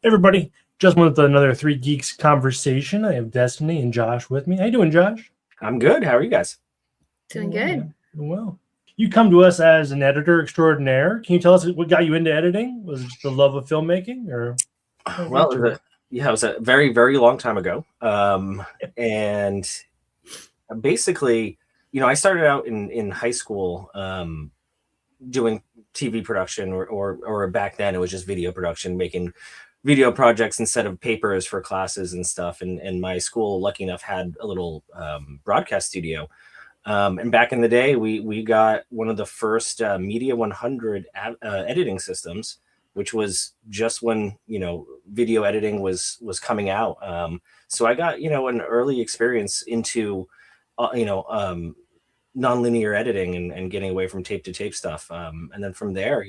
Everybody, just went with another Three Geeks conversation. I have Destiny and Josh with me. How you doing, Josh? I'm good. How are you guys? Doing good. Well, you come to us as an editor extraordinaire. Can you tell us what got you into editing? Was it just the love of filmmaking, or? Well, it was a very, very long time ago. And basically, I started out in high school doing TV production, or back then it was just video production, making video projects instead of papers for classes and stuff. And my school, lucky enough, had a little broadcast studio. And back in the day, we got one of the first Media 100 editing systems, which was just when, video editing was coming out. So I got, an early experience into, nonlinear editing and getting away from tape to tape stuff. And then from there,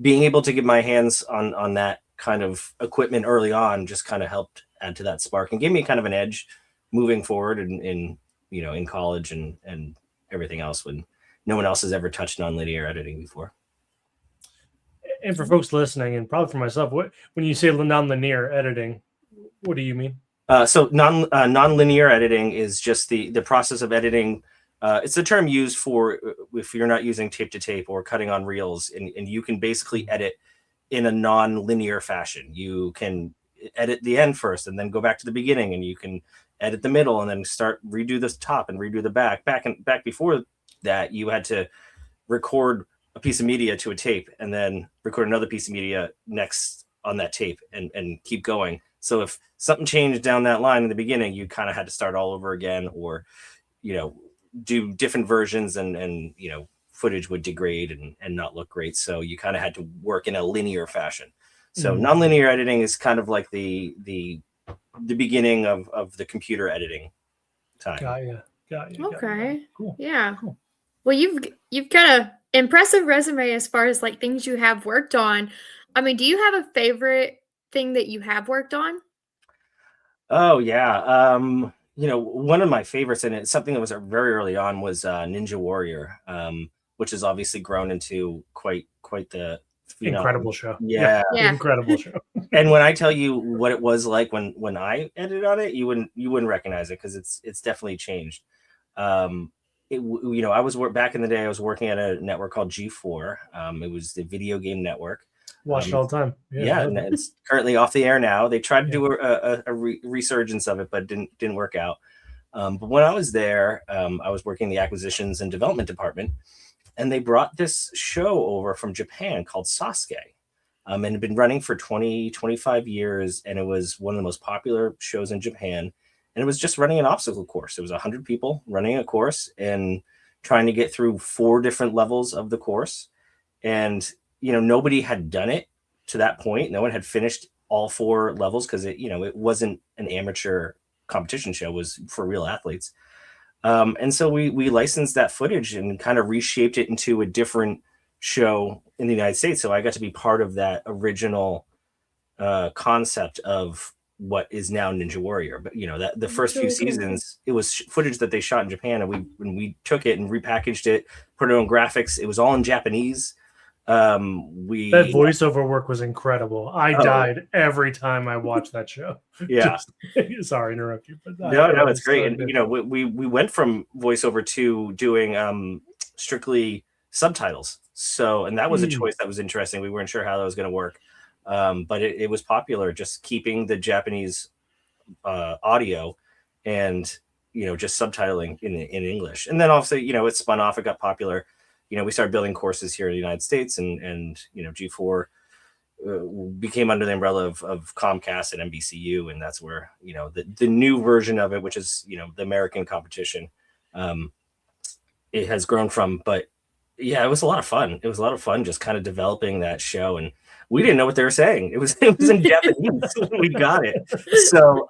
being able to get my hands on that kind of equipment early on just kind of helped add to that spark and gave me kind of an edge moving forward in college and everything else when no one else has ever touched nonlinear editing before. And for folks listening, and probably for myself, when you say nonlinear editing, what do you mean? So nonlinear editing is just the process of editing. It's the term used for if you're not using tape to tape or cutting on reels, and you can basically edit in a non-linear fashion. You can edit the end first and then go back to the beginning, and you can edit the middle and then redo the top and redo the back. Back before that, you had to record a piece of media to a tape and then record another piece of media next on that tape and keep going. So if something changed down that line in the beginning, you kind of had to start all over again, or, do different versions and footage would degrade and not look great. So you kind of had to work in a linear fashion. So nonlinear editing is kind of like the beginning of the computer editing time. Got you. Okay. Cool. Yeah. Cool. Well, you've got a impressive resume as far as like things you have worked on. I mean, do you have a favorite thing that you have worked on? Oh yeah. One of my favorites, and it's something that was very early on, was Ninja Warrior, which has obviously grown into quite the incredible show. Yeah. Incredible show. And when I tell you what it was like when I edited on it, you wouldn't recognize it because it's definitely changed. I was back in the day. I was working at a network called G4. It was the video game network. Watched all the time. Yeah, and it's currently off the air now. They tried to do a resurgence of it, but didn't work out. But when I was there, I was working in the acquisitions and development department, and they brought this show over from Japan called Sasuke. And it had been running for 25 years, and it was one of the most popular shows in Japan. And it was just running an obstacle course. It was 100 people running a course and trying to get through 4 different levels of the course. And nobody had done it to that point. No one had finished all 4 levels because it wasn't an amateur competition show. It was for real athletes. And so we licensed that footage and kind of reshaped it into a different show in the United States. So I got to be part of that original concept of what is now Ninja Warrior. But that the first few seasons, it was footage that they shot in Japan, and we took it and repackaged it, put it on graphics. It was all in Japanese. That voiceover work was incredible. I died every time I watched that show. Yeah. Sorry to interrupt you, but no, it's great. So and we went from voiceover to doing strictly subtitles. So, and that was a choice that was interesting. We weren't sure how that was going to work. But it was popular, just keeping the Japanese audio and just subtitling in English. And then also it spun off. It got popular. We started building courses here in the United States, and G4 became under the umbrella of Comcast and NBCU, and that's where the new version of it, which is the American competition, it has grown from. But yeah, it was a lot of fun. It was a lot of fun just kind of developing that show, and we didn't know what they were saying. It was in Japanese. We got it. So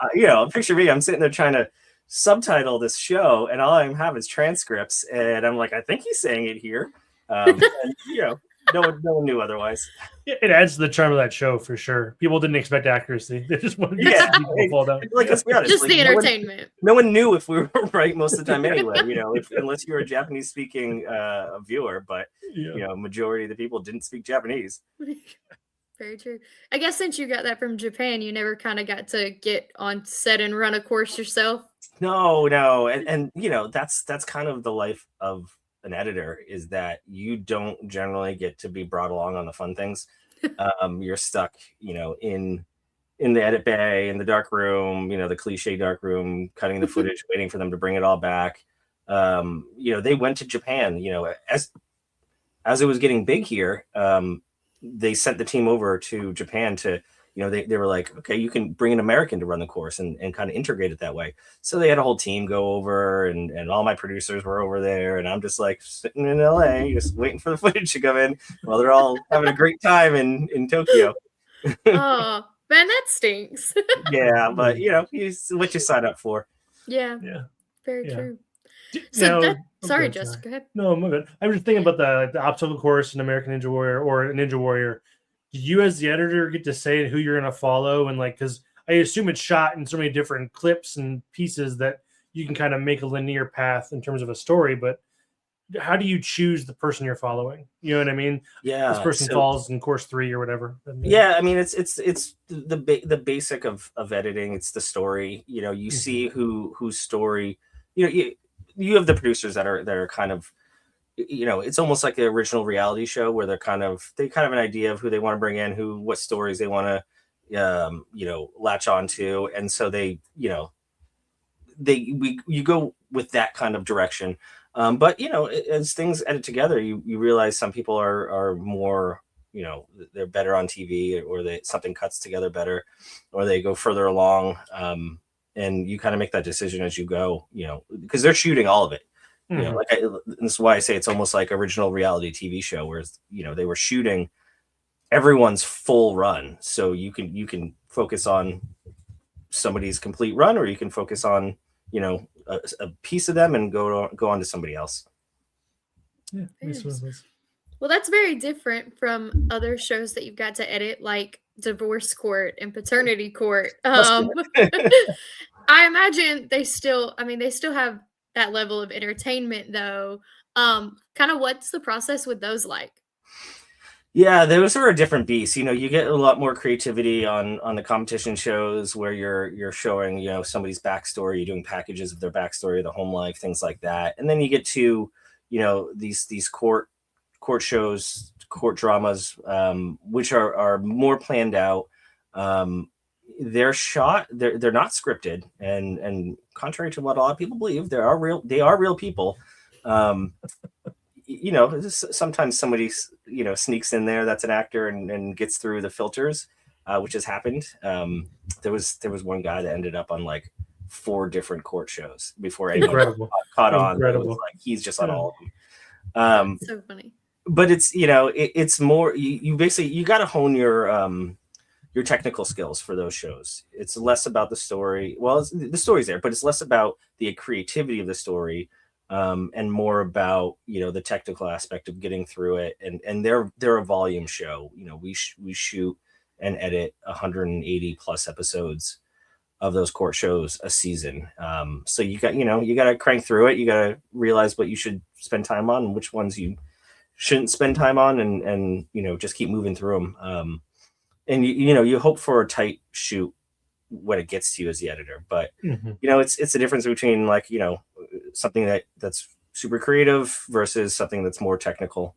picture me. I'm sitting there trying to subtitle this show, and all I have is transcripts, and I'm like, I think he's saying it here. And, no one knew otherwise. It adds to the charm of that show for sure. People didn't expect accuracy. They just wanted to see people fall down. Like, let's be honest, just the entertainment. No one knew if we were right most of the time anyway. Unless you were a Japanese speaking viewer, but majority of the people didn't speak Japanese. Very true. I guess since you got that from Japan, you never kind of got to get on set and run a course yourself. No, and that's kind of the life of an editor, is that you don't generally get to be brought along on the fun things. You're stuck, in the edit bay, in the dark room, the cliche dark room, cutting the footage, waiting for them to bring it all back. They went to Japan, as it was getting big here. They sent the team over to Japan to, they were like, okay, you can bring an American to run the course and kind of integrate it that way. So they had a whole team go over, and all my producers were over there, and I'm just like sitting in LA, just waiting for the footage to come in while they're all having a great time in Tokyo. Oh, man, that stinks. Yeah, but it's what you sign up for. Yeah. Yeah. Very Yeah. true. So Sorry, Jessica. Go ahead. No, I'm good. I'm just thinking about the obstacle course in American Ninja Warrior or Ninja Warrior. Do you, as the editor, get to say who you're going to follow? And because I assume it's shot in so many different clips and pieces that you can kind of make a linear path in terms of a story. But how do you choose the person you're following? You know what I mean? Yeah. This person falls in course 3 or whatever. Yeah, I mean, it's the basic of editing. It's the story. You see whose story. You have the producers that are kind of, it's almost like the original reality show where they kind of have an idea of who they want to bring in, what stories they want to, latch onto. And so you go with that kind of direction. But, as things edit together, you realize some people are more, they're better on TV, or something cuts together better, or they go further along. And you kind of make that decision as you go, because they're shooting all of it. This is why I say it's almost like original reality TV show, where they were shooting everyone's full run. So you can focus on somebody's complete run, or you can focus on a piece of them and go on to somebody else. Yeah. Well, that's very different from other shows that you've got to edit, like Divorce Court and Paternity Court. I imagine they still have that level of entertainment, though. Kind of what's the process with those like? Yeah, those are a different beast. You get a lot more creativity on the competition shows where you're showing, somebody's backstory, you're doing packages of their backstory, the home life, things like that. And then you get to, these court shows, court dramas, which are more planned out. They're shot, they're not scripted, and contrary to what a lot of people believe, they are real people. Sometimes somebody sneaks in there that's an actor and gets through the filters, which has happened. There was one guy that ended up on like 4 different court shows before anyone caught on. It was like he's just on all of them. So funny. But it's it's more you basically you got to hone your technical skills for those shows. It's less about the story. Well, the story's there, but it's less about the creativity of the story, and more about the technical aspect of getting through it. And they're a volume show. We shoot and edit 180 plus episodes of those court shows a season. So you got to crank through it. You got to realize what you should spend time on and which ones you shouldn't spend time on, and just keep moving through them. And you hope for a tight shoot when it gets to you as the editor, but it's the difference between something that's super creative versus something that's more technical.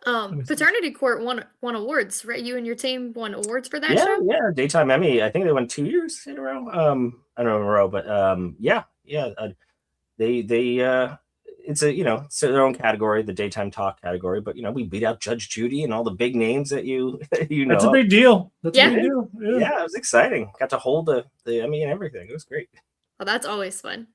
Paternity Court won awards, right? You and your team won awards for that show? Yeah, Daytime Emmy. I think they won 2 years in a row. I don't know in a row, but they it's it's their own category, the daytime talk category. But we beat out Judge Judy and all the big names that you know. That's a big deal. That's a big deal. Yeah, it was exciting. Got to hold the Emmy and everything. It was great. Well, that's always fun.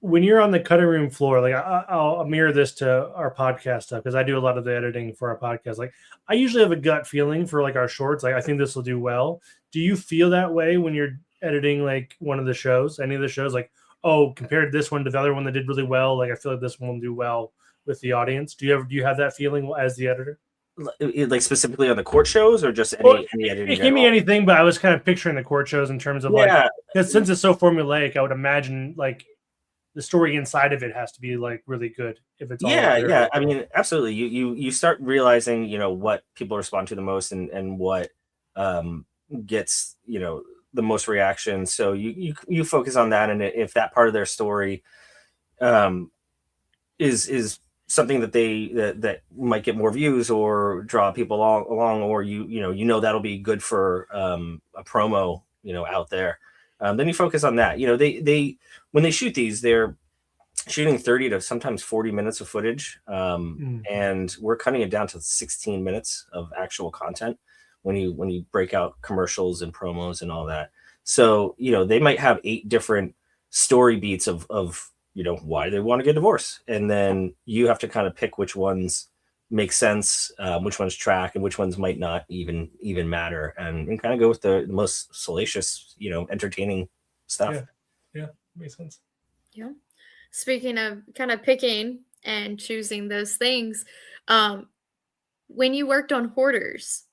When you're on the cutting room floor, like I'll mirror this to our podcast stuff, because I do a lot of the editing for our podcast. Like I usually have a gut feeling for like our shorts. Like I think this will do well. Do you feel that way when you're editing like one of the shows, any of the shows? Like, oh, compared this one to the other one that did really well, like I feel like this one will do well with the audience. Do you have that feeling as the editor? Like specifically on the court shows, or just any editing? It can be anything, but I was kind of picturing the court shows in terms of like, because since it's so formulaic, I would imagine like the story inside of it has to be like really good if it's all yeah. I mean, absolutely. You start realizing, what people respond to the most and what gets, the most reaction. So you focus on that, and if that part of their story is something that that might get more views or draw people along, or that'll be good for a promo out there, then you focus on that. They when they shoot these, they're shooting 30 to sometimes 40 minutes of footage, and we're cutting it down to 16 minutes of actual content when you break out commercials and promos and all that. So they might have 8 different story beats of why they want to get divorced, and then you have to kind of pick which ones make sense, which ones track, and which ones might not even matter, and kind of go with the most salacious, entertaining stuff. Yeah, makes sense. Yeah. Speaking of kind of picking and choosing those things, when you worked on Hoarders,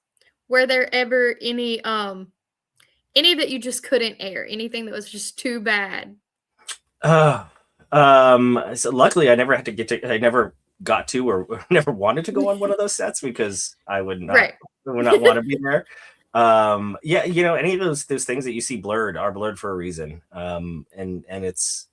were there ever any that you just couldn't air? Anything that was just too bad? So luckily I never got to or never wanted to go on one of those sets because I would not want to be there. Any of those things that you see blurred are blurred for a reason. And it's,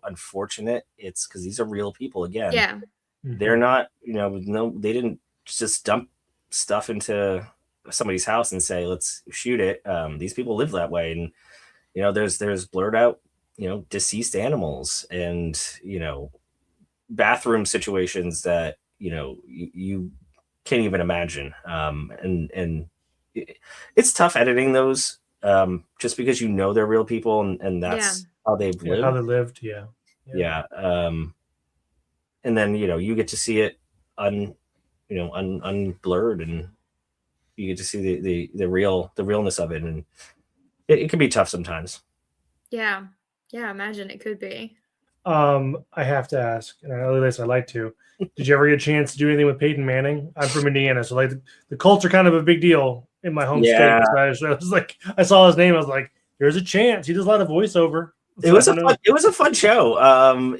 unfortunate. It's because these are real people again. Yeah. They're not, they didn't just dump stuff into somebody's house and say, let's shoot it. These people live that way. And, there's blurred out, deceased animals and, bathroom situations that, you can't even imagine. And it's tough editing those, just because they're real people and that's how they've lived. How they lived, yeah. And then you get to see it unblurred, and you get to see the realness of it, and it can be tough sometimes. Yeah, imagine it could be. I have to ask, and at least I'd like to. Did you ever get a chance to do anything with Peyton Manning? I'm from Indiana, so like the Colts are kind of a big deal in my home state. So I was like, I saw his name, I was like, there's a chance. He does a lot of voiceover. So it was a fun show.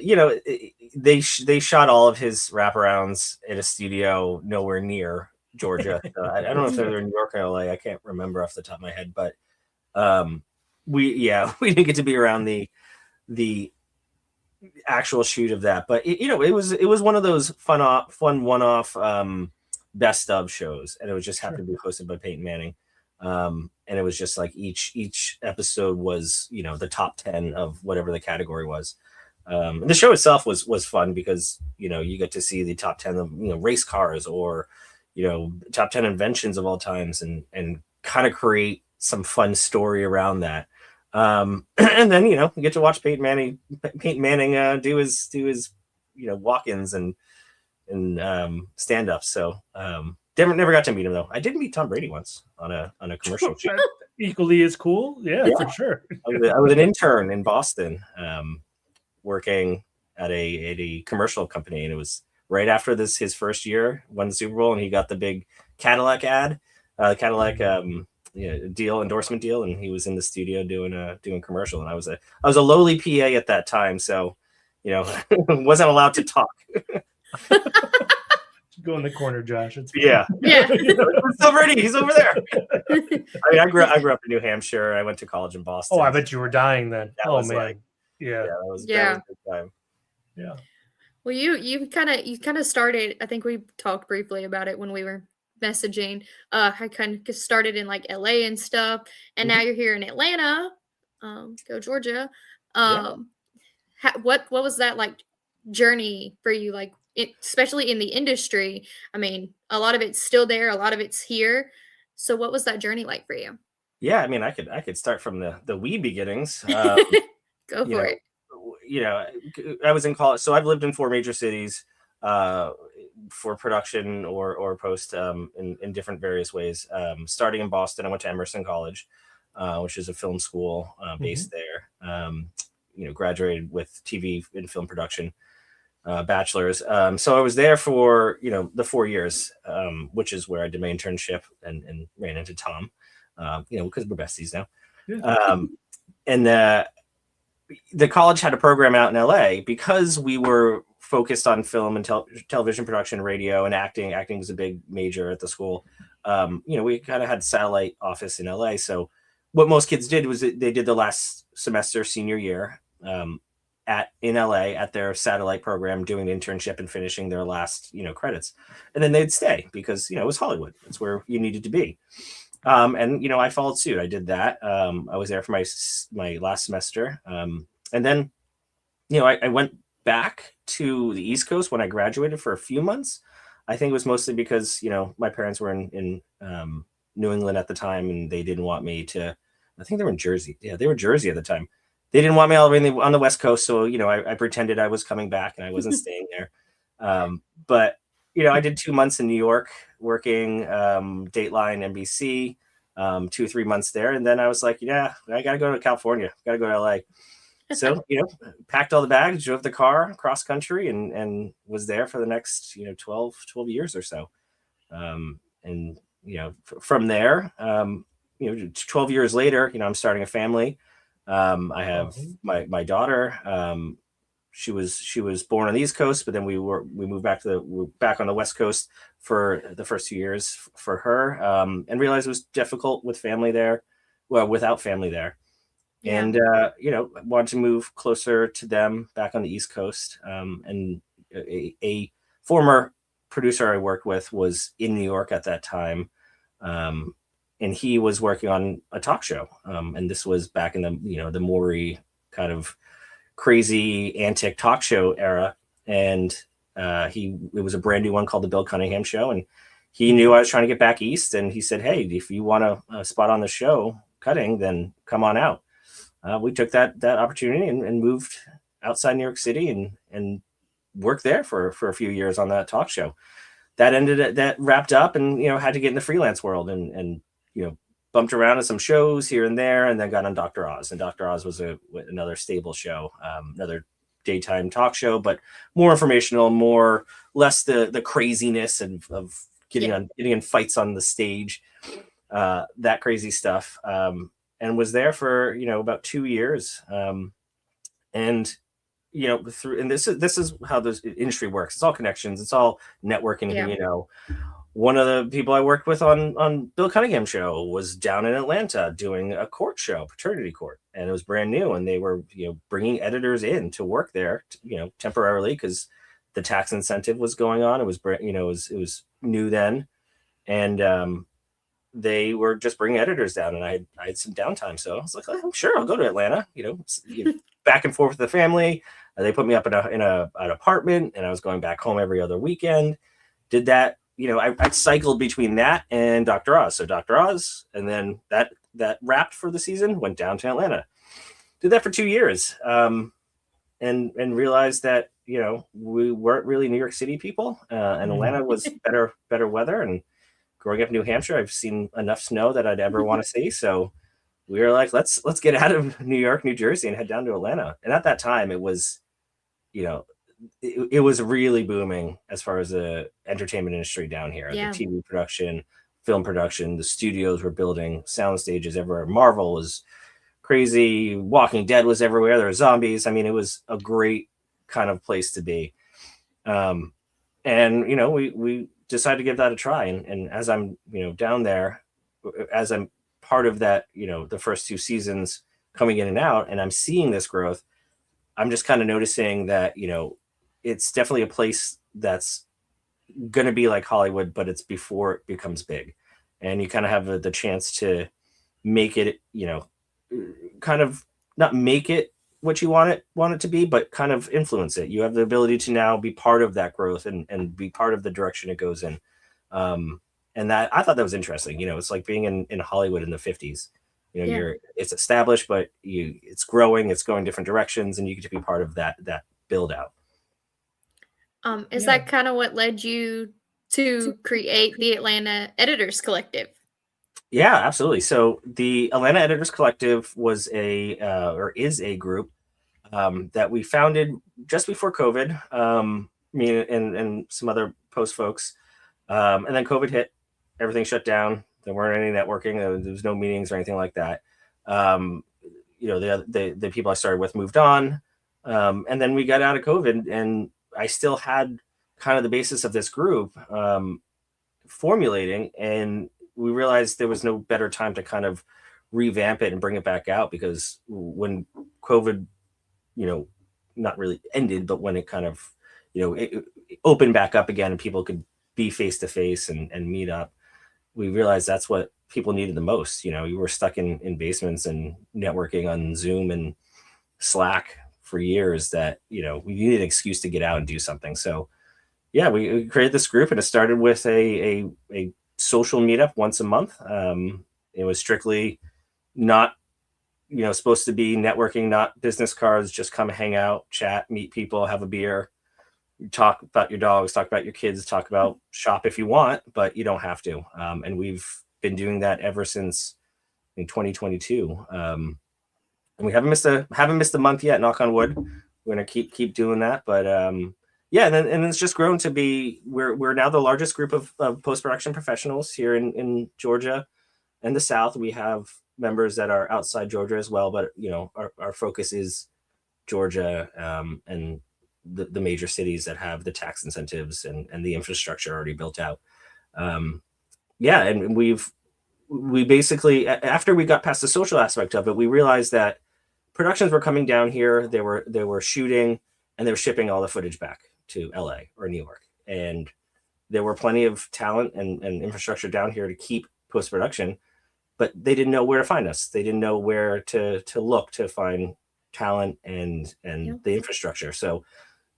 They shot all of his wraparounds in a studio nowhere near Georgia. I don't know if they're in New York or LA. I can't remember off the top of my head, but we didn't get to be around the actual shoot of that. But it was one of those fun one-off best of shows, and it was just happened to be hosted by Peyton Manning. And it was just like each episode was, the top 10 of whatever the category was. And the show itself was fun because, you get to see the top 10 of, race cars or, top 10 inventions of all times and kind of create some fun story around that. And then, you get to watch Peyton Manning do his, walk-ins and stand-ups. So, never got to meet him though. I did meet Tom Brady once on a commercial shoot. Equally as cool, yeah, for sure. I was an intern in Boston, working at a commercial company, and it was right after his first year, won the Super Bowl, and he got the big Cadillac ad, endorsement deal, and he was in the studio doing commercial, and I was a lowly PA at that time, so wasn't allowed to talk. Go in the corner, Josh. It's yeah. Still ready. He's over there. I mean, I grew up in New Hampshire. I went to college in Boston. Oh, I bet you were dying then. That man. That was a good time. Yeah. Well, you kind of started. I think we talked briefly about it when we were messaging. I kind of started in like LA and stuff, and now you're here in Atlanta. Go Georgia. What was that like journey for you? Like, especially in the industry. I mean, a lot of it's still there, a lot of it's here. So what was that journey like for you? Yeah, I mean, I could start from the wee beginnings. Go for it. I was in college, so I've lived in 4 major cities for production or post in different various ways. Starting in Boston, I went to Emerson College, which is a film school based there. Graduated with TV and film production. Bachelor's. So I was there for, the 4 years, which is where I did my internship and ran into Tom, because we're besties now. Yeah. And the college had a program out in LA because we were focused on film and television production, radio, and acting. Acting was a big major at the school. We kind of had satellite office in LA. So what most kids did was they did the last semester senior year in LA at their satellite program, doing an internship and finishing their last credits, and then they'd stay because it was Hollywood. That's where you needed to be. I followed suit. I did that. I was there for my last semester, and then I went back to the East Coast when I graduated for a few months. I think it was mostly because my parents were in New England at the time, and they didn't want me to. I think they were in Jersey. Yeah, they were in Jersey at the time. They didn't want me all the way on the West Coast, so I pretended I was coming back and I wasn't staying there. But I did 2 months in New York working Dateline, NBC, 2 or 3 months there, and then I was like, yeah, I gotta go to California, gotta go to LA. So packed all the bags, drove the car cross country, and was there for the next 12 years or so. From there, 12 years later, I'm starting a family. I have my daughter. She was born on the East Coast, but then we moved back on the West Coast for the first 2 years for her, and realized it was difficult with family there, without family there. Yeah. And wanted to move closer to them back on the East Coast. And a former producer I worked with was in New York at that time, and he was working on a talk show. And this was back in the Maury kind of crazy antic talk show era, and it was a brand new one called the Bill Cunningham Show, and he knew I was trying to get back east, and he said, hey, if you want a spot on the show cutting, then come on out. We took that opportunity and moved outside New York City and worked there for a few years on that talk show. That wrapped up, and had to get in the freelance world and bumped around in some shows here and there, and then got on Dr. Oz. And Dr. Oz was another stable show, another daytime talk show, but more informational, less the craziness of getting in fights on the stage, that crazy stuff. And was there for about 2 years, and this is how this industry works. It's all connections. It's all networking. Yeah. One of the people I worked with on Bill Cunningham Show was down in Atlanta doing a court show, paternity court, and it was brand new. And they were bringing editors in to work there, temporarily, because the tax incentive was going on. It was it was new then, and they were just bringing editors down, and I had some downtime, so I was like, oh, sure, I'll go to Atlanta. Back and forth with the family. They put me up in an apartment, and I was going back home every other weekend. Did that. I cycled between that and Dr. Oz. So Dr. Oz, and then that wrapped for the season, went down to Atlanta. Did that for 2 years, and realized that we weren't really New York City people, and Atlanta was better weather. And growing up in New Hampshire, I've seen enough snow that I'd ever want to see. So we were like, let's get out of New York, New Jersey, and head down to Atlanta. And at that time, it was, it was really booming as far as the entertainment industry down here. Yeah. The TV production, film production, the studios were building, sound stages everywhere. Marvel was crazy. Walking Dead was everywhere. There were zombies. I mean, it was a great kind of place to be. And we decided to give that a try. And as I'm, down there, as I'm part of that, the first 2 seasons coming in and out, and I'm seeing this growth, I'm just kind of noticing that, it's definitely a place that's going to be like Hollywood, but it's before it becomes big. And you kind of have the chance to make it, kind of not make it what you want it to be, but kind of influence it. You have the ability to now be part of that growth and be part of the direction it goes in. And that, I thought that was interesting. It's like being in Hollywood in the 50s. It's established, but it's growing, it's going different directions, and you get to be part of that build out. Is that kind of what led you to create the Atlanta Editors Collective? Yeah, absolutely. So the Atlanta Editors Collective was is a group that we founded just before COVID, me and some other post folks. And then COVID hit, everything shut down. There weren't any networking. There was no meetings or anything like that. the people I started with moved on. And then we got out of COVID, and I still had kind of the basis of this group formulating, and we realized there was no better time to kind of revamp it and bring it back out, because when COVID, not really ended, but when it kind of, it opened back up again and people could be face to face and meet up, we realized that's what people needed the most. You were stuck in basements and networking on Zoom and Slack for years, that, we needed an excuse to get out and do something. So yeah, we created this group, and it started with a social meetup once a month. It was strictly not, supposed to be networking, not business cards, just come hang out, chat, meet people, have a beer, talk about your dogs, talk about your kids, talk about shop if you want, but you don't have to. And we've been doing that ever since in 2022. And we haven't missed a month yet, knock on wood. We're going to keep doing that. But yeah, and it's just grown to be, we're now the largest group of post-production professionals here in Georgia and the South. We have members that are outside Georgia as well, but our focus is Georgia and the major cities that have the tax incentives and the infrastructure already built out. Yeah, and we basically, after we got past the social aspect of it, we realized that productions were coming down here. They were shooting, and they were shipping all the footage back to LA or New York. And there were plenty of talent and infrastructure down here to keep post-production, but they didn't know where to find us. They didn't know where to look to find talent and the infrastructure. So,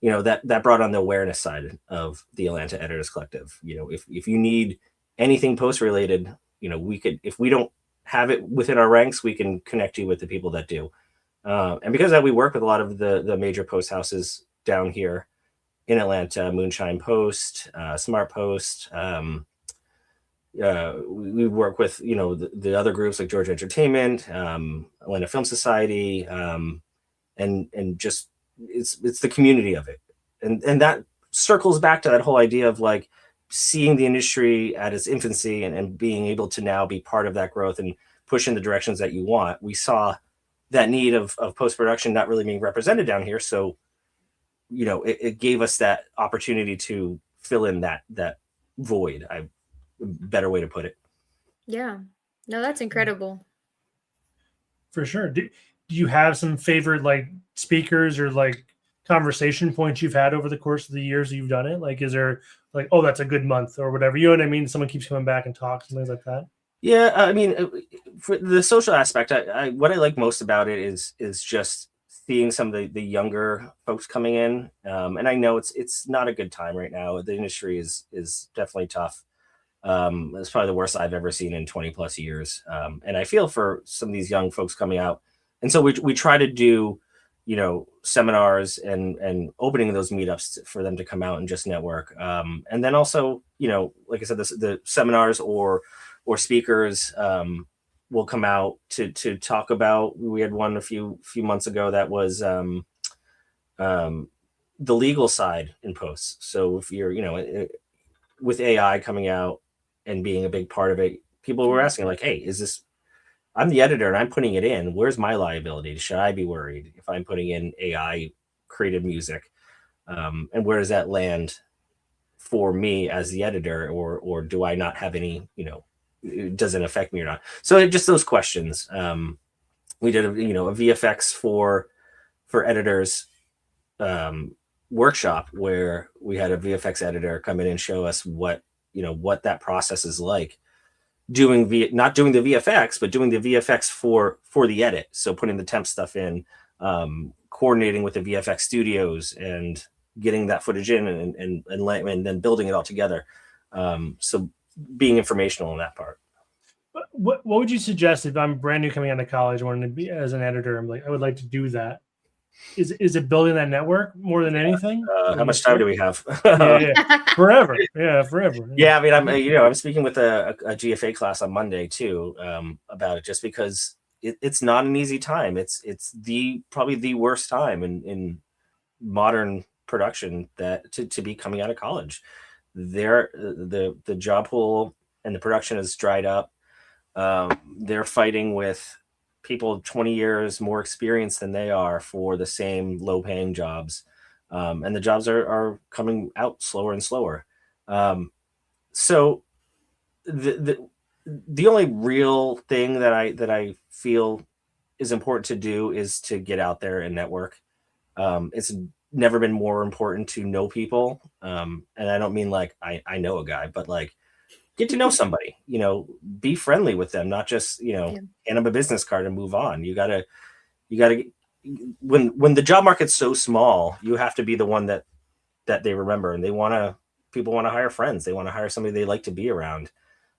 that brought on the awareness side of the Atlanta Editors Collective. If you need anything post-related, we could, if we don't have it within our ranks, we can connect you with the people that do. And because of that, we work with a lot of the major post houses down here in Atlanta: Moonshine Post, Smart Post. We work with, the other groups like Georgia Entertainment, Atlanta Film Society, and just it's the community of it. And that circles back to that whole idea of like seeing the industry at its infancy and being able to now be part of that growth and push in the directions that you want. We saw that need of post-production not really being represented down here. So, it gave us that opportunity to fill in that void. Better way to put it. Yeah. No, that's incredible. For sure. Do you have some favorite like speakers or like conversation points you've had over the course of the years you've done it? Like, is there like, oh, that's a good month or whatever? You know what I mean? Someone keeps coming back and talks and things like that. Yeah, I mean, for the social aspect, what I like most about it is just seeing some of the younger folks coming in. And I know it's not a good time right now. The industry is definitely tough. It's probably the worst I've ever seen in 20 plus years. And I feel for some of these young folks coming out. And so we try to do, seminars and opening those meetups for them to come out and just network. And then also, like I said, the seminars or speakers will come out to talk about. We had one a few months ago that was the legal side in posts. So if you're, with AI coming out and being a big part of it, people were asking like, hey, I'm the editor and I'm putting it in. Where's my liability? Should I be worried if I'm putting in AI created music? And where does that land for me as the editor, or do I not have any, it doesn't affect me or not? So just those questions. We did a VFX for editors workshop where we had a VFX editor come in and show us what that process is like, not doing the VFX, but doing the VFX for the edit. So putting the temp stuff in, coordinating with the VFX studios and getting that footage in and then building it all together. So being informational in that part. What would you suggest if I'm brand new coming out of college, wanting to be as an editor? I'm like, I would like to do that. Is it building that network more than anything? How much time do we have? Forever. Yeah, forever. Yeah, I mean, I'm speaking with a GFA class on Monday too about it, just because it's not an easy time. It's probably the worst time in modern production that to be coming out of college. The job pool and the production has dried up. They're fighting with people 20 years more experienced than they are for the same low paying jobs. And the jobs are coming out slower and slower. So the only real thing that I feel is important to do is to get out there and network. It's never been more important to know people. And I don't mean like I know a guy, but like get to know somebody, be friendly with them, not just, hand them a business card and move on. You gotta, when the job market's so small, you have to be the one that they remember, and people want to hire friends. They want to hire somebody they like to be around.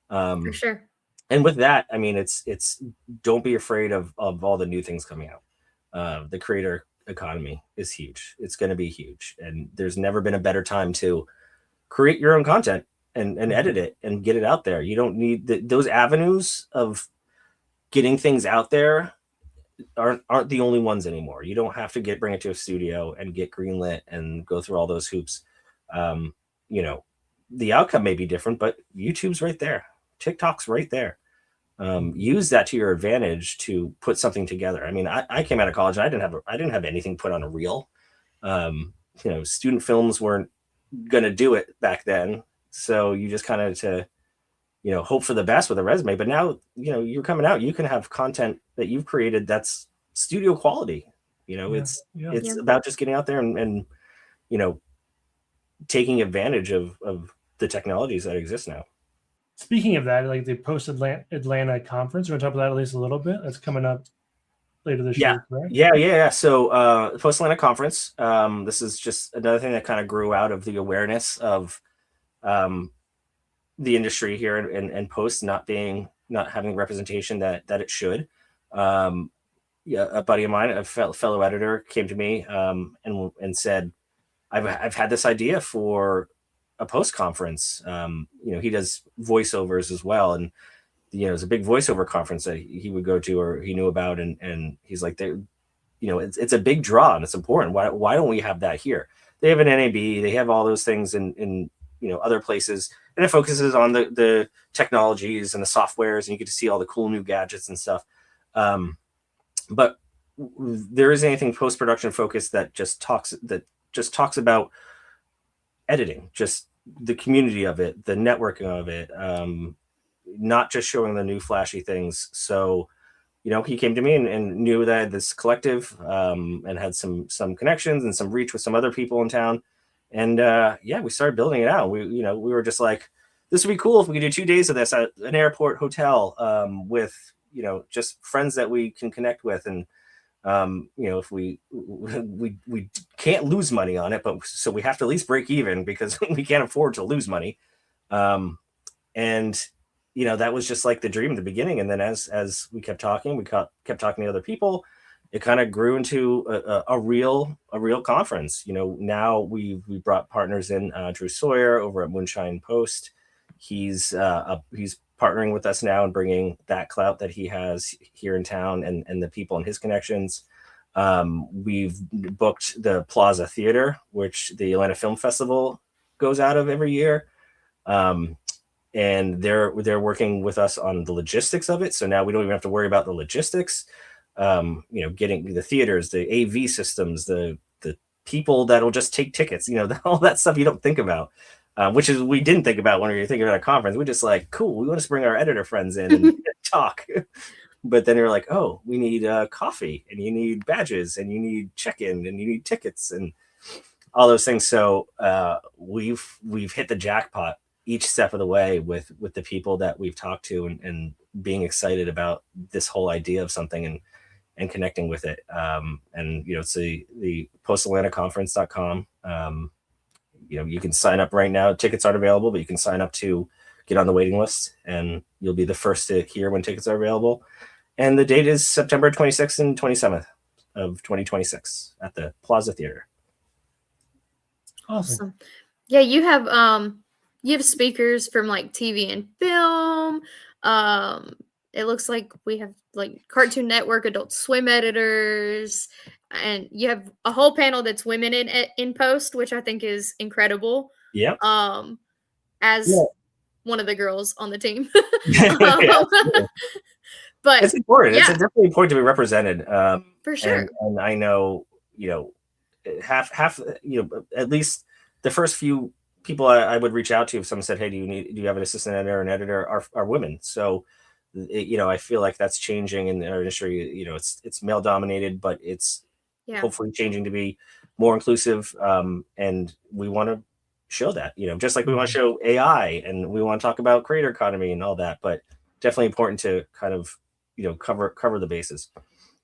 For sure. And with that, I mean, it's don't be afraid of all the new things coming out. The creator economy is huge. It's going to be huge. And there's never been a better time to create your own content and edit it and get it out there. You don't need those avenues of getting things out there aren't the only ones anymore. You don't have to bring it to a studio and get greenlit and go through all those hoops. The outcome may be different, but YouTube's right there. TikTok's right there. Use that to your advantage to put something together. I mean, I came out of college and I didn't have anything put on a reel. Student films weren't going to do it back then. So you just kind of to hope for the best with a resume. But now, you're coming out, you can have content that you've created that's studio quality. It's about just getting out there and taking advantage of the technologies that exist now. Speaking of that, like the post Atlanta conference, we're going to talk about that at least a little bit. That's coming up later this year, correct? Yeah. So the post Atlanta conference, this is just another thing that kind of grew out of the awareness of the industry here and post not having representation that it should. A buddy of mine, a fellow editor, came to me and said, I've had this idea for a post conference. He does voiceovers as well, and it's a big voiceover conference that he would go to or he knew about, and he's like, it's a big draw and it's important. Why don't we have that here? They have an NAB, they have all those things in other places, and it focuses on the technologies and the softwares, and you get to see all the cool new gadgets and stuff. But there isn't anything post-production focused that just talks about editing, just the community of it, the networking of it, not just showing the new flashy things. So, he came to me and knew that I had this collective and had some connections and some reach with some other people in town. And we started building it out. We were just like, this would be cool if we could do 2 days of this at an airport hotel with, just friends that we can connect with. And, if we can't lose money on it, but so we have to at least break even because we can't afford to lose money. That was just like the dream at the beginning. And then as we kept talking, kept talking to other people, it kind of grew into a real conference. Now we brought partners in, Drew Sawyer over at Moonshine Post. He's partnering with us now and bringing that clout that he has here in town and the people and his connections. We've booked the Plaza Theater, which the Atlanta Film Festival goes out of every year. And they're working with us on the logistics of it. So now we don't even have to worry about the logistics. Getting the theaters, the AV systems, the people that'll just take tickets, all that stuff you don't think about. Which is we didn't think about when we were thinking about a conference. We're just like, cool, we want to bring our editor friends in and talk. But then you're like, oh, we need coffee, and you need badges, and you need check-in, and you need tickets, and all those things. So we've hit the jackpot each step of the way with the people that we've talked to and being excited about this whole idea of something and connecting with it. It's the postatlanta.conference.com. You can sign up right now. Tickets aren't available, but you can sign up to get on the waiting list, and you'll be the first to hear when tickets are available. And the date is September 26th and 27th of 2026 at the Plaza Theater. Awesome. Yeah, you have speakers from like TV and film. It looks like we have like Cartoon Network, Adult Swim editors, and you have a whole panel that's women in post, which I think is incredible. Yeah. As one of the girls on the team. But it's important. yeah. It's definitely important to be represented. For sure. And I know, half, at least the first few people I would reach out to if someone said, "Hey, do you have an assistant editor or an editor?" are women. So, I feel like that's changing in our industry. It's male dominated, but it's hopefully changing to be more inclusive. And we want to show that, just like we want to show AI and we want to talk about creator economy and all that, but definitely important to kind of, cover the bases.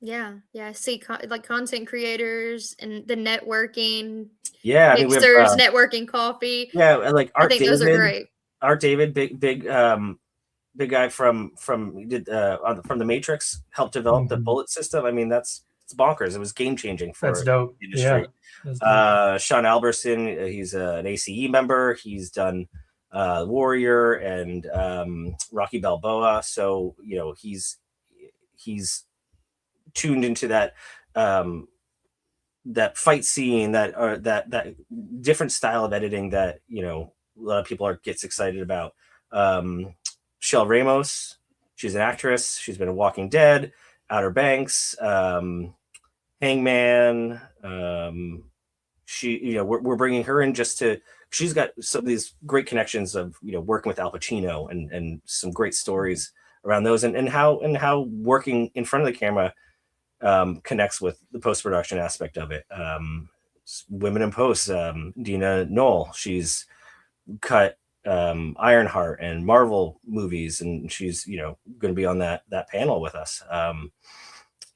Yeah. See, like content creators and the networking. Yeah, I mean, Mixers, networking coffee. Yeah, like Art David. Those are great. Art David, big guy from the Matrix, helped develop the bullet system. I mean, it's bonkers. It was game changing for the industry. Yeah. Sean Alberson, he's an ACE member. He's done Warrior and Rocky Balboa. So he's tuned into that that fight scene, that different style of editing that a lot of people gets excited about. Shel Ramos, she's an actress. She's been in Walking Dead, Outer Banks, Hangman. She, we're bringing her in she's got some of these great connections of working with Al Pacino and some great stories around those, and how working in front of the camera connects with the post-production aspect of it. Women in post, Dina Knoll, she's cut Ironheart and Marvel movies, and she's going to be on that panel with us.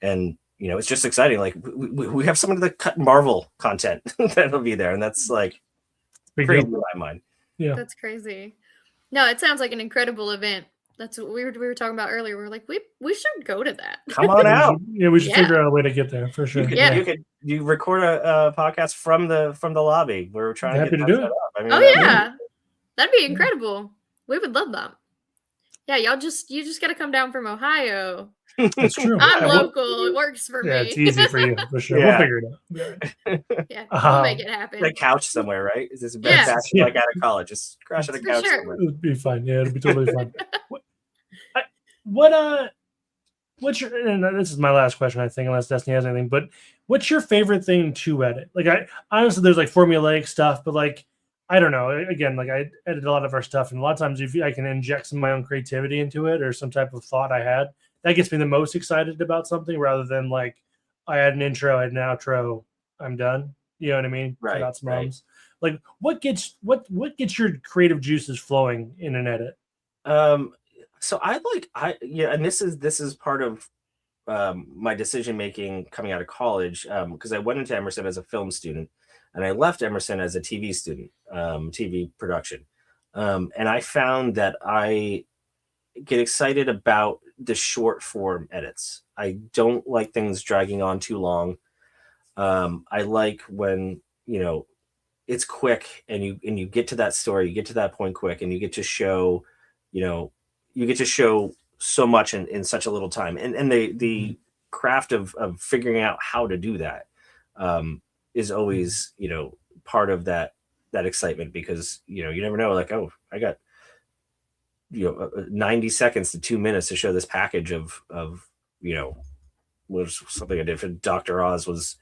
And it's just exciting. Like we have someone that cut Marvel content that'll be there, and that's like crazy in my mind. Yeah, that's crazy. No, it sounds like an incredible event. That's what we were talking about earlier. We were like, we should go to that. Come on out. We should figure out a way to get there for sure. You record a podcast from the lobby. We're trying happy to do it. I mean, that'd be incredible. We would love that. Yeah, you just got to come down from Ohio. That's true. I'm local. It works for me. Yeah, it's easy for you for sure. We'll figure it out. Yeah, we'll make it happen. A couch somewhere, right? Is this a bad like out of college? Just crash at a couch somewhere. It'd be fun. Yeah, it'd be totally fun. What's your, and this is my last question, I think, unless Destiny has anything, but what's your favorite thing to edit? Like, honestly, there's like formulaic stuff, but like, I don't know. Again, like I edit a lot of our stuff, and a lot of times if I can inject some of my own creativity into it or some type of thought I had, that gets me the most excited about something rather than like I had an intro, I had an outro, I'm done. You know what I mean? Right. Like what gets your creative juices flowing in an edit? So and this is part of my decision making coming out of college, because I went into Emerson as a film student, and I left Emerson as a TV student, TV production, and I found that I get excited about the short form edits. I don't like things dragging on too long. I like when it's quick and you get to that story, you get to that point quick, and you get to show so much in such a little time. And the craft of figuring out how to do that is always, part of that excitement, because, you never know, like, oh, I got, 90 seconds to 2 minutes to show this package of was something I did for Dr. Oz was,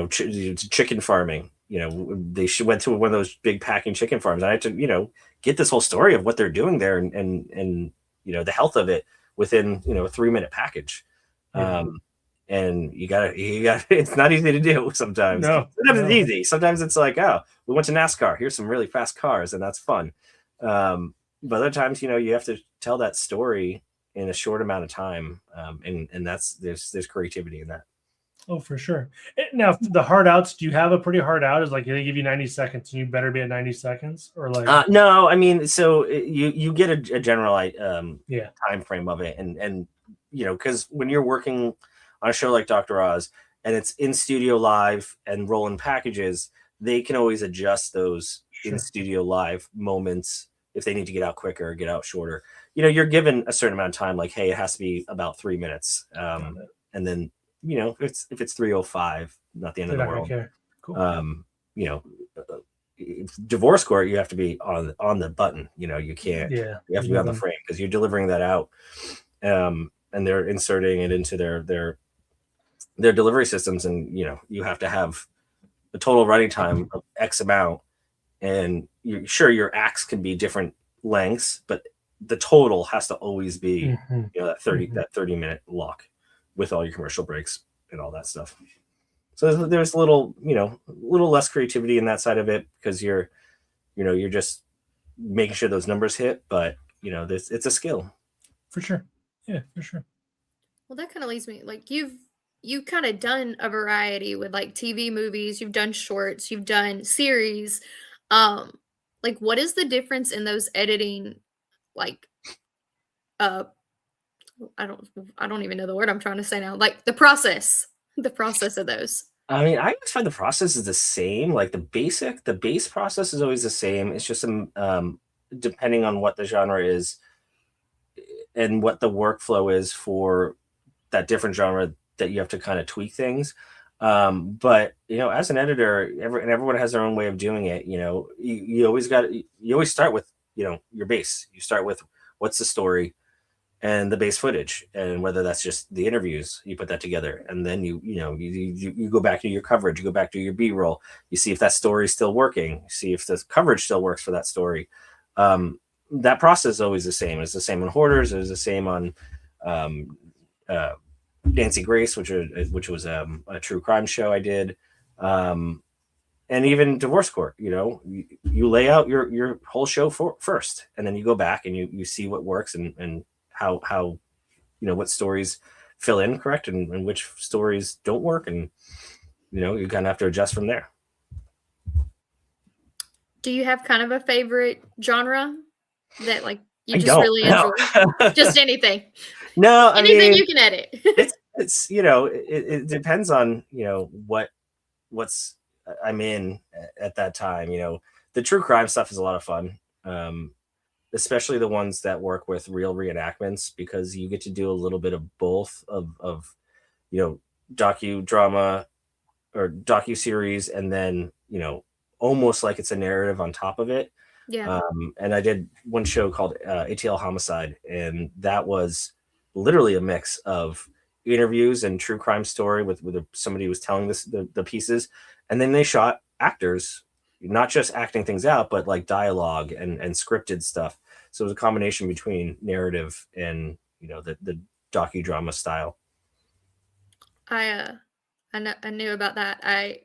chicken farming. They went to one of those big packing chicken farms. I had to, get this whole story of what they're doing there and the health of it within, a 3-minute package. And you got it's not easy to do sometimes. Sometimes it's easy. Sometimes it's like, oh, we went to NASCAR. Here's some really fast cars, and that's fun. But other times, you have to tell that story in a short amount of time. And that's, there's creativity in that. Oh, for sure. Now, the hard outs, do you have a pretty hard out? Is like they give you 90 seconds and you better be at 90 seconds, or like? No, I mean, so you get a general time frame of it, and because when you're working on a show like Dr. Oz and it's in studio live and rolling packages, they can always adjust those in studio live moments if they need to get out quicker or get out shorter. You're given a certain amount of time, like, hey, it has to be about 3 minutes, and then. If it's 3:05, not the end of the world. Cool. Divorce court, you have to be on the button. You can't. You have to be on the frame because you're delivering that out. and they're inserting it into their delivery systems, and you have to have a total running time of X amount, and you're sure your acts can be different lengths, but the total has to always be that 30-minute lock with all your commercial breaks and all that stuff. So there's a little less creativity in that side of it, because you're just making sure those numbers hit, but it's a skill. For sure. Yeah, for sure. Well, that kind of leads me, like, you've kind of done a variety with like TV, movies, you've done shorts, you've done series. Like, what is the difference in those editing, like, I don't even know the word I'm trying to say now, like the process of those? I mean, I always find the process is the same. Like the base process is always the same. It's just depending on what the genre is and what the workflow is for that different genre, that you have to kind of tweak things. But as an editor, everyone has their own way of doing it. You always start with your base. You start with what's the story and the base footage, and whether that's just the interviews, you put that together, and then you go back to your coverage, you go back to your B-roll, you see if that story is still working, see if the coverage still works for that story. That process is always the same. It's the same on Hoarders. It was the same on Nancy Grace, which was a true crime show I did, and even Divorce Court. You lay out your whole show first, and then you go back and you see what works and how what stories fill in correct and which stories don't work, and you kind of have to adjust from there. Do you have kind of a favorite genre that, like, you I just don't, really no. enjoy? Just anything. No, Anything you can edit. it's it depends on what's I'm in at that time. The true crime stuff is a lot of fun, especially the ones that work with real reenactments, because you get to do a little bit of both of docudrama or docuseries, and then almost like it's a narrative on top of it. Yeah. And I did one show called ATL Homicide, and that was literally a mix of interviews and true crime story with somebody who was telling the pieces, and then they shot actors, not just acting things out, but like dialogue and scripted stuff. So it was a combination between narrative and the docudrama style. I knew about that. I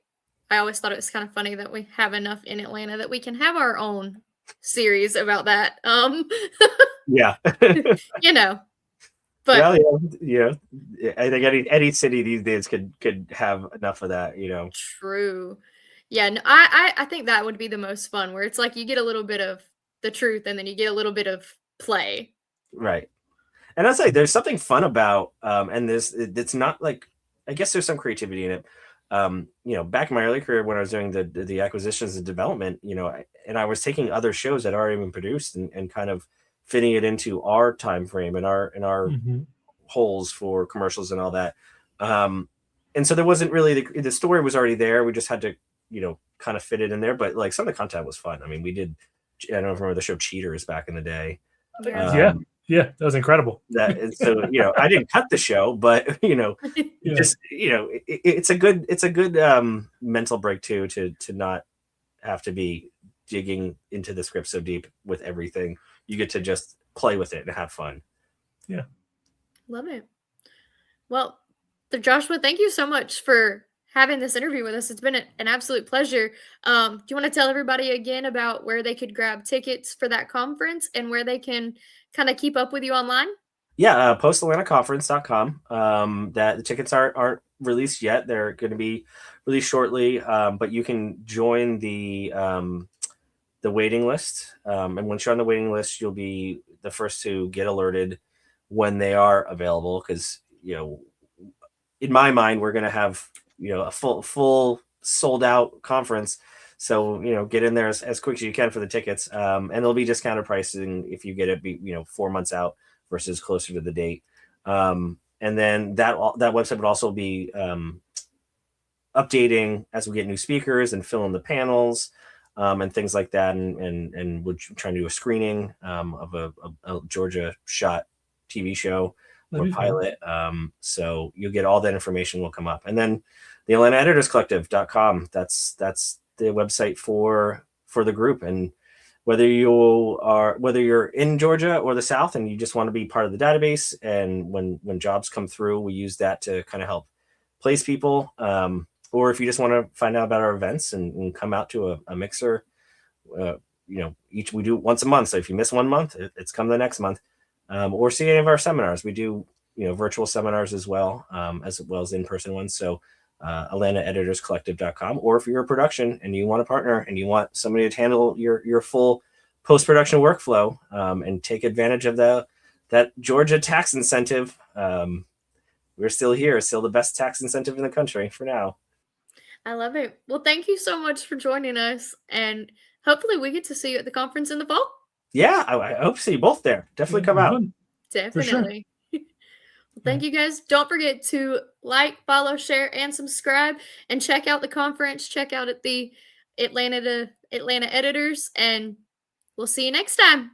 always thought it was kind of funny that we have enough in Atlanta that we can have our own series about that. Yeah. But well, I think any city these days could have enough of that. True. Yeah, no, I think that would be the most fun, where it's like you get a little bit of the truth and then you get a little bit of play. Right. And I'll say there's something fun about and it's not like, I guess there's some creativity in it. Back in my early career when I was doing the acquisitions and development, and I was taking other shows that already been produced and kind of fitting it into our time frame and our holes for commercials and all that. And so there wasn't really the story was already there. We just had to, kind of fit it in there. But like some of the content was fun. I mean, we did, I don't know if you remember the show Cheaters back in the day. Yeah, that was incredible. So I didn't cut the show, but just it's a good mental break too, to not have to be digging into the script so deep with everything. You get to just play with it and have fun. Yeah, love it. Well, Joshua, thank you so much for having this interview with us. It's been an absolute pleasure. Do you want to tell everybody again about where they could grab tickets for that conference and where they can kind of keep up with you online? Yeah, postatlantconference.com. That the tickets aren't released yet. They're going to be released shortly, but you can join the waiting list. And once you're on the waiting list, you'll be the first to get alerted when they are available. Because in my mind, we're going to have a full sold out conference. So, get in there as quick as you can for the tickets. And there'll be discounted pricing if you get it, 4 months out versus closer to the date. And then that website would also be updating as we get new speakers and fill in the panels and things like that. And we're trying to do a screening of a Georgia shot TV show That'd be fun. pilot. So you'll get all that information will come up. And then the Atlanta Editors Collective.com. That's the website for the group. And whether you're in Georgia or the South and you just want to be part of the database, and when jobs come through, we use that to kind of help place people. Or if you just want to find out about our events and come out to a mixer, we do once a month. So if you miss 1 month, it's come the next month. Or see any of our seminars. We do virtual seminars as well as in-person ones. So AtlantaEditorsCollective.com. Or if you're a production and you want a partner and you want somebody to handle your full post-production workflow and take advantage of that Georgia tax incentive, we're still here. Still the best tax incentive in the country for now. I love it. Well, thank you so much for joining us, and hopefully we get to see you at the conference in the fall. Yeah, I hope to see you both there. Definitely come out. Definitely. Well, thank you guys. Don't forget to like, follow, share, and subscribe, and check out the conference. Check out at the Atlanta Editors, and we'll see you next time.